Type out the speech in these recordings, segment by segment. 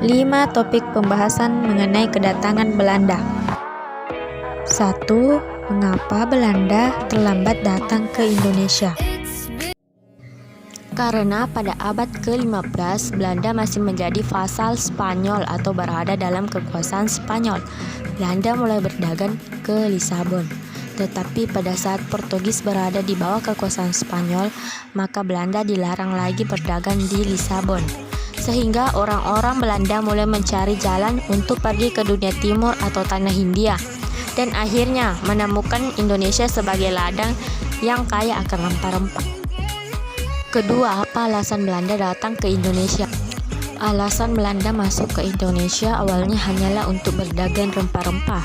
5 topik pembahasan mengenai kedatangan Belanda. 1. Mengapa Belanda terlambat datang ke Indonesia? Karena pada abad ke-15 Belanda masih menjadi vasal Spanyol atau berada dalam kekuasaan Spanyol. Belanda mulai berdagang ke Lisabon. Tetapi pada saat Portugis berada di bawah kekuasaan Spanyol, maka Belanda dilarang lagi berdagang di Lisabon. Sehingga orang-orang Belanda mulai mencari jalan untuk pergi ke dunia timur atau tanah Hindia, dan akhirnya menemukan Indonesia sebagai ladang yang kaya akan rempah-rempah. Kedua, apa alasan Belanda datang ke Indonesia? Alasan Belanda masuk ke Indonesia awalnya hanyalah untuk berdagang rempah-rempah.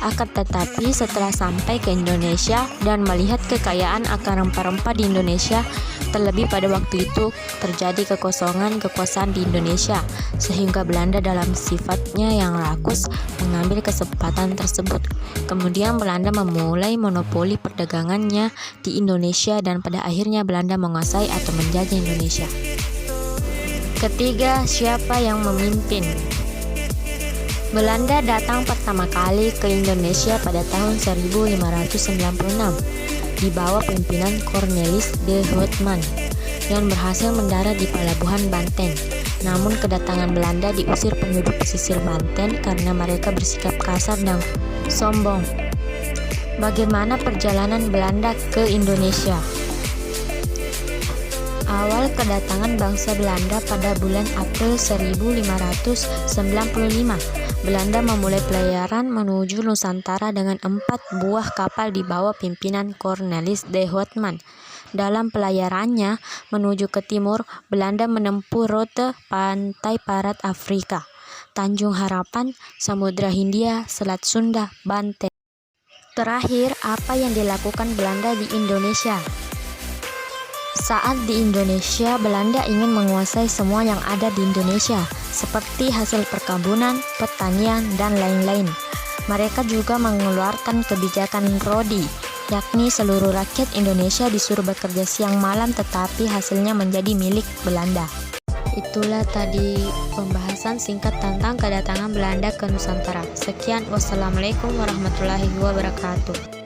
Akan tetapi setelah sampai ke Indonesia dan melihat kekayaan akan rempah-rempah di Indonesia, terlebih pada waktu itu terjadi kekosongan kekuasaan di Indonesia, sehingga Belanda dalam sifatnya yang rakus mengambil kesempatan tersebut. Kemudian Belanda memulai monopoli perdagangannya di Indonesia dan pada akhirnya Belanda menguasai atau menjajah Indonesia. Ketiga, siapa yang memimpin? Belanda datang pertama kali ke Indonesia pada tahun 1596 di bawah pimpinan Cornelis de Houtman yang berhasil mendarat di pelabuhan Banten. Namun kedatangan Belanda diusir penduduk pesisir Banten karena mereka bersikap kasar dan sombong. Bagaimana perjalanan Belanda ke Indonesia? Awal kedatangan bangsa Belanda pada bulan April 1595. Belanda memulai pelayaran menuju Nusantara dengan 4 buah kapal di bawah pimpinan Cornelis de Houtman. Dalam pelayarannya menuju ke timur, Belanda menempuh rute pantai barat Afrika, Tanjung Harapan, Samudra Hindia, Selat Sunda, Banten. Terakhir, apa yang dilakukan Belanda di Indonesia? Saat di Indonesia, Belanda ingin menguasai semua yang ada di Indonesia, seperti hasil perkebunan, pertanian, dan lain-lain. Mereka juga mengeluarkan kebijakan Rodi, yakni seluruh rakyat Indonesia disuruh bekerja siang malam, tetapi hasilnya menjadi milik Belanda. Itulah tadi pembahasan singkat tentang kedatangan Belanda ke Nusantara. Sekian, wassalamualaikum warahmatullahi wabarakatuh.